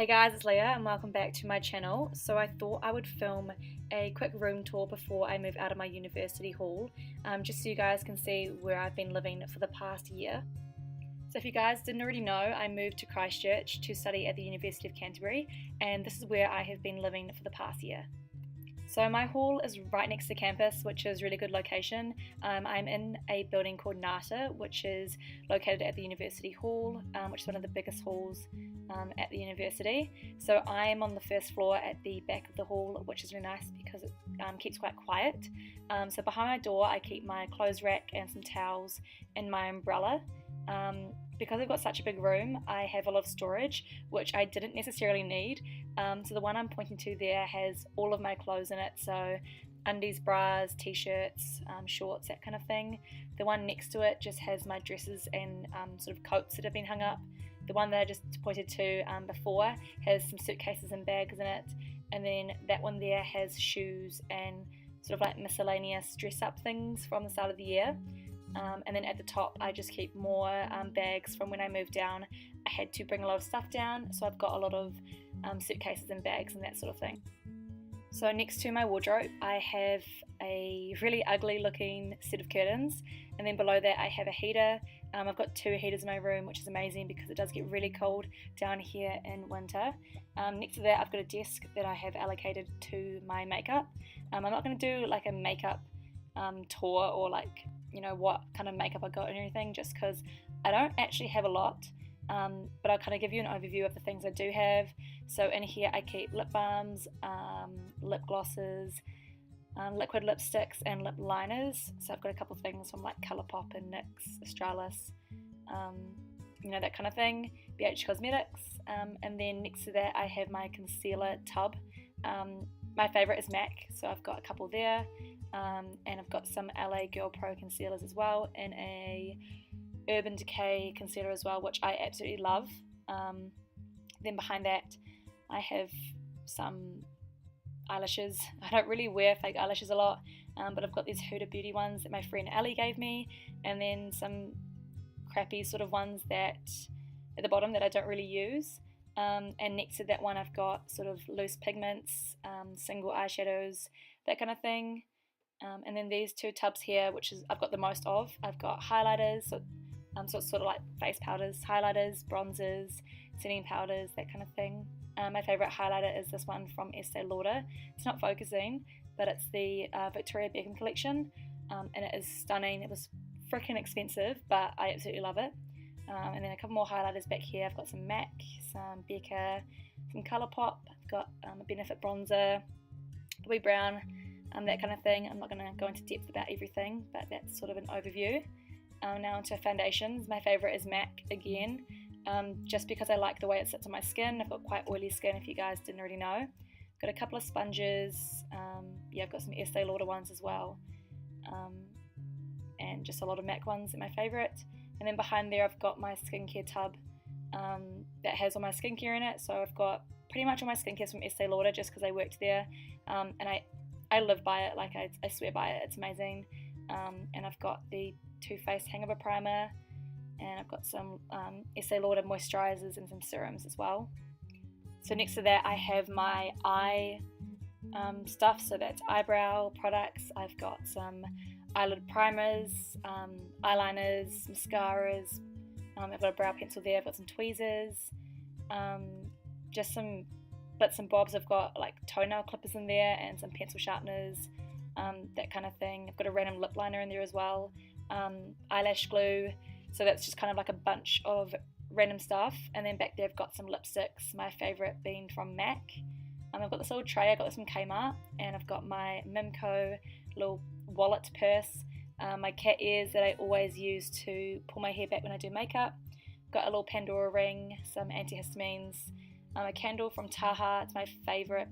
Hey guys, it's Leah and welcome back to my channel. So I thought I would film a quick room tour before I move out of my university hall, just so you guys can see where I've been living for the past year. So if you guys didn't already know, I moved to Christchurch to study at the University of Canterbury, and this is where I have been living for the past year. So my hall is right next to campus, which is a really good location. I'm in a building called NATA, which is located at the University Hall, which is one of the biggest halls at the university. So I'm on the first floor at the back of the hall, which is really nice because it keeps quite quiet. So behind my door I keep my clothes rack and some towels and my umbrella. Because I've got such a big room, I have a lot of storage, which I didn't necessarily need. So the one I'm pointing to there has all of my clothes in it, so undies, bras, t-shirts, shorts, that kind of thing. The one next to it just has my dresses and sort of coats that have been hung up. The one that I just pointed to before has some suitcases and bags in it, and then that one there has shoes and sort of like miscellaneous dress-up things from the start of the year. And then at the top I just keep more bags from when I moved down. I had to bring a lot of stuff down, so I've got a lot of suitcases and bags and that sort of thing. So next to my wardrobe I have a really ugly looking set of curtains, and then below that I have a heater. I've got 2 heaters in my room, which is amazing because it does get really cold down here in winter. Next to that I've got a desk that I have allocated to my makeup. I'm not going to do like a makeup tour or like, you know, what kind of makeup I got and everything, just because I don't actually have a lot, but I'll kind of give you an overview of the things I do have. So in here I keep lip balms, lip glosses, liquid lipsticks and lip liners. So I've got a couple of things from like Colourpop and NYX, Australis, you know, that kind of thing, BH Cosmetics. And then next to that I have my concealer tub. My favourite is MAC, so I've got a couple there. And I've got some LA Girl Pro concealers as well, and a Urban Decay concealer as well, which I absolutely love. Then behind that I have some eyelashes. I don't really wear fake eyelashes a lot, but I've got these Huda Beauty ones that my friend Ali gave me, and then some crappy sort of ones that at the bottom that I don't really use. And next to that one I've got sort of loose pigments, single eyeshadows, that kind of thing. And then these 2 tubs here, which is I've got the most of. I've got highlighters, so it's sort of like face powders, highlighters, bronzers, setting powders, that kind of thing. My favourite highlighter is this one from Estee Lauder. It's not focusing, but it's the Victoria Beckham collection, and it is stunning. It was freaking expensive, but I absolutely love it. And then a couple more highlighters back here. I've got some MAC, some Becca, some Colourpop. I've got a Benefit bronzer, Bobbi Brown, that kind of thing. I'm not going to go into depth about everything, but that's sort of an overview. Now onto foundations. My favourite is MAC again, just because I like the way it sits on my skin. I've got quite oily skin, if you guys didn't already know. I've got a couple of sponges. Yeah, I've got some Estee Lauder ones as well, and just a lot of MAC ones are my favourite. And then behind there I've got my skincare tub that has all my skincare in it. So I've got pretty much all my skincare from Estee Lauder just because I worked there, and I live by it, like I swear by it, it's amazing. And I've got the Too Faced Hangover Primer, and I've got some Estee Lauder moisturizers and some serums as well. So next to that I have my eye stuff, so that's eyebrow products. I've got some eyelid primers, eyeliners, mascaras, I've got a brow pencil there, I've got some tweezers, just some bits and bobs. I've got like toenail clippers in there and some pencil sharpeners, that kind of thing. I've got a random lip liner in there as well, eyelash glue. So that's just kind of like a bunch of random stuff. And then back there I've got some lipsticks, my favourite being from MAC. I've got this little tray, I got this from Kmart, and I've got my Mimco little wallet purse, my cat ears that I always use to pull my hair back when I do makeup. I've got a little Pandora ring, some antihistamines, a candle from Taha, it's my favourite,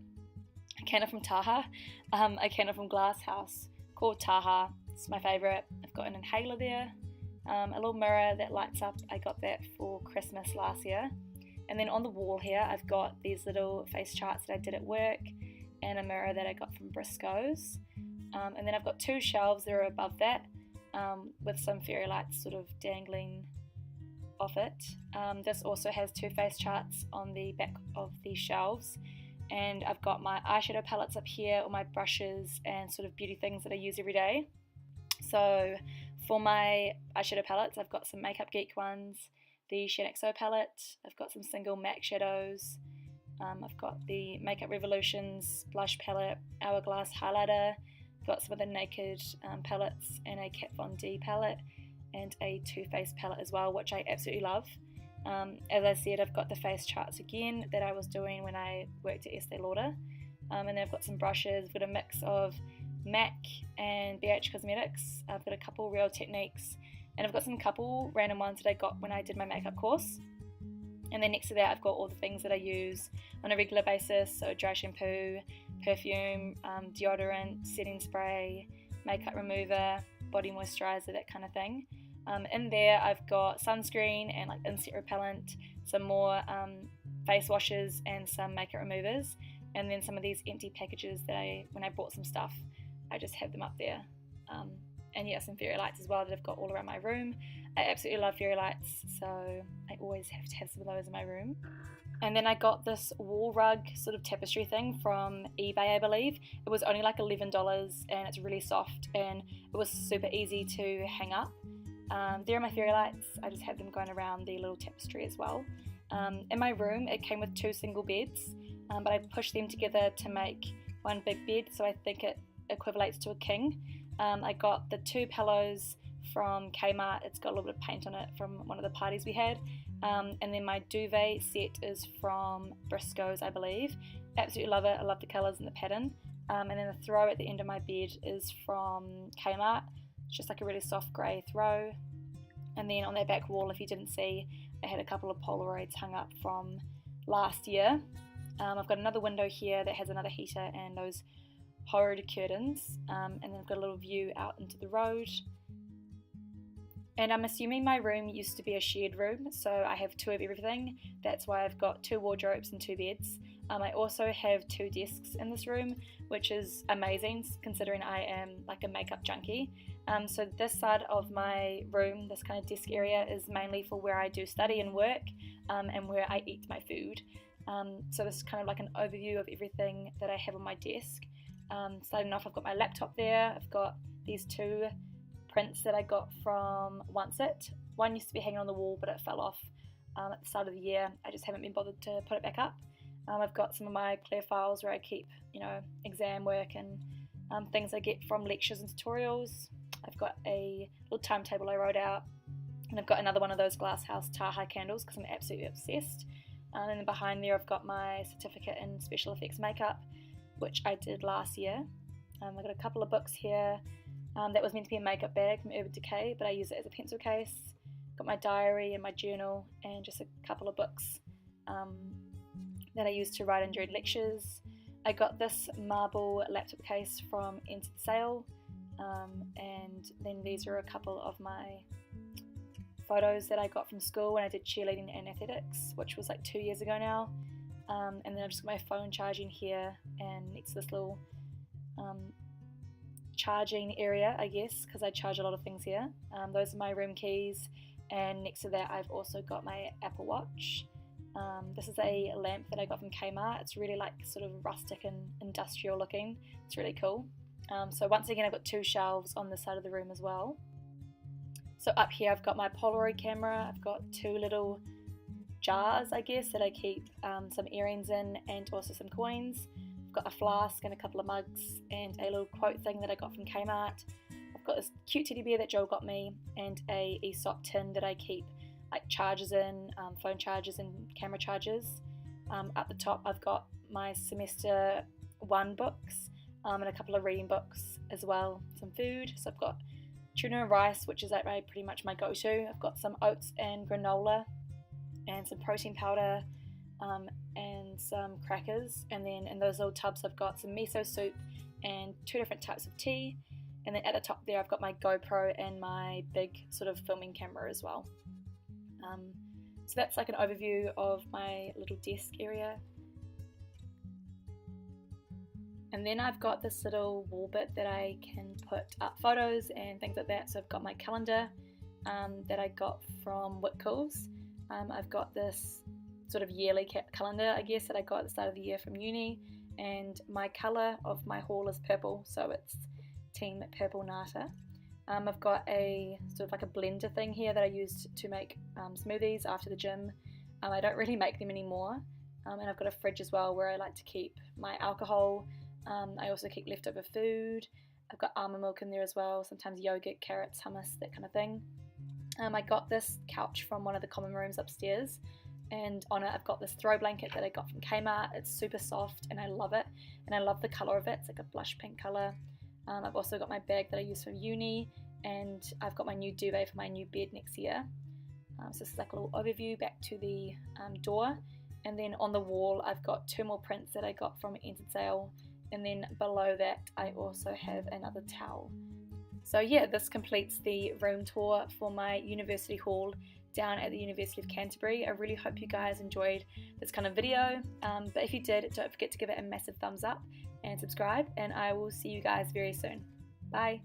a candle from Taha, a candle from Glass House called Taha, it's my favourite. I've got an inhaler there, a little mirror that lights up, I got that for Christmas last year. And then on the wall here I've got these little face charts that I did at work, and a mirror that I got from Briscoe's. And then I've got 2 shelves that are above that, with some fairy lights sort of dangling of it. This also has two face charts on the back of the shelves, and I've got my eyeshadow palettes up here, all my brushes and sort of beauty things that I use every day. So for my eyeshadow palettes, I've got some Makeup Geek ones, the Shaaanxo palette, I've got some single MAC shadows, I've got the Makeup Revolutions blush palette, Hourglass highlighter, got some of the Naked palettes, and a Kat Von D palette, and a Too Faced palette as well, which I absolutely love. As I said, I've got the face charts again that I was doing when I worked at Estee Lauder, and then I've got some brushes. I've got a mix of MAC and BH Cosmetics. I've got a couple Real Techniques, and I've got some couple random ones that I got when I did my makeup course. And then next to that, I've got all the things that I use on a regular basis, so dry shampoo, perfume, deodorant, setting spray, makeup remover, body moisturizer, that kind of thing. In there I've got sunscreen and like insect repellent, some more face washes and some makeup removers, and then some of these empty packages that when I bought some stuff, I just have them up there. And yeah, some fairy lights as well that I've got all around my room. I absolutely love fairy lights, so I always have to have some of those in my room. And then I got this wall rug sort of tapestry thing from eBay, I believe. It was only like $11 and it's really soft and it was super easy to hang up. There are my fairy lights. I just have them going around the little tapestry as well. In my room it came with two single beds, but I pushed them together to make one big bed, so I think it equivalates to a king. I got the two pillows from Kmart. It's got a little bit of paint on it from one of the parties we had. And then my duvet set is from Briscoe's, I believe. Absolutely love it. I love the colours and the pattern. And then the throw at the end of my bed is from Kmart. It's just like a really soft grey throw. And then on that back wall, if you didn't see, I had a couple of Polaroids hung up from last year. I've got another window here that has another heater and those horrid curtains. And then I've got a little view out into the road. And I'm assuming my room used to be a shared room, so I have two of everything. That's why I've got two wardrobes and two beds. I also have two desks in this room, which is amazing considering I am like a makeup junkie. So this side of my room, this kind of desk area, is mainly for where I do study and work, and where I eat my food. So this is kind of like an overview of everything that I have on my desk. Starting off, I've got my laptop there. I've got these two prints that I got from Once-It. One used to be hanging on the wall, but it fell off at the start of the year. I just haven't been bothered to put it back up. I've got some of my clear files where I keep, exam work and things I get from lectures and tutorials. I've got a little timetable I wrote out, and I've got another one of those glasshouse Taha candles because I'm absolutely obsessed. And then behind there I've got my certificate in special effects makeup, which I did last year. I've got a couple of books here. That was meant to be a makeup bag from Urban Decay, but I use it as a pencil case. Got my diary and my journal and just a couple of books that I use to write and during lectures. I got this marble laptop case from Entered Sale, and then these are a couple of my photos that I got from school when I did cheerleading and athletics, which was like 2 years ago now. And then I've just got my phone charging here, and next to this little charging area, I guess, because I charge a lot of things here. Those are my room keys, and next to that I've also got my Apple Watch. This is a lamp that I got from Kmart. It's really like sort of rustic and industrial looking. It's really cool. So once again I've got two shelves on this side of the room as well. So up here I've got my Polaroid camera. I've got two little jars, I guess, that I keep some earrings in and also some coins. I've got a flask and a couple of mugs and a little quote thing that I got from Kmart. I've got this cute teddy bear that Joel got me and a Aesop tin that I keep like chargers in, phone chargers and camera chargers. At the top I've got my semester 1 books and a couple of reading books as well, some food. So I've got tuna and rice, which is like pretty much my go-to. I've got some oats and granola and some protein powder, and some crackers, and then in those little tubs I've got some miso soup and 2 different types of tea, and then at the top there I've got my GoPro and my big sort of filming camera as well. So that's like an overview of my little desk area. And then I've got this little wall bit that I can put up photos and things like that. So I've got my calendar, that I got from Whitcoulls. I've got this sort of yearly calendar, I guess, that I got at the start of the year from uni, and my colour of my haul is purple, so it's Team Purple Nata. I've got a sort of like a blender thing here that I used to make smoothies after the gym. I don't really make them anymore, and I've got a fridge as well where I like to keep my alcohol. I also keep leftover food. I've got almond milk in there as well, sometimes yogurt, carrots, hummus, that kind of thing. I got this couch from one of the common rooms upstairs, and on it I've got this throw blanket that I got from Kmart. It's super soft and I love it, and I love the colour of it. It's like a blush pink colour. I've also got my bag that I use from uni, and I've got my new duvet for my new bed next year. So this is like a little overview back to the door, and then on the wall I've got 2 more prints that I got from Entered Sale, and then below that I also have another towel. So yeah, this completes the room tour for my university hall down at the University of Canterbury. I really hope you guys enjoyed this kind of video, but if you did, don't forget to give it a massive thumbs up and subscribe, and I will see you guys very soon. Bye!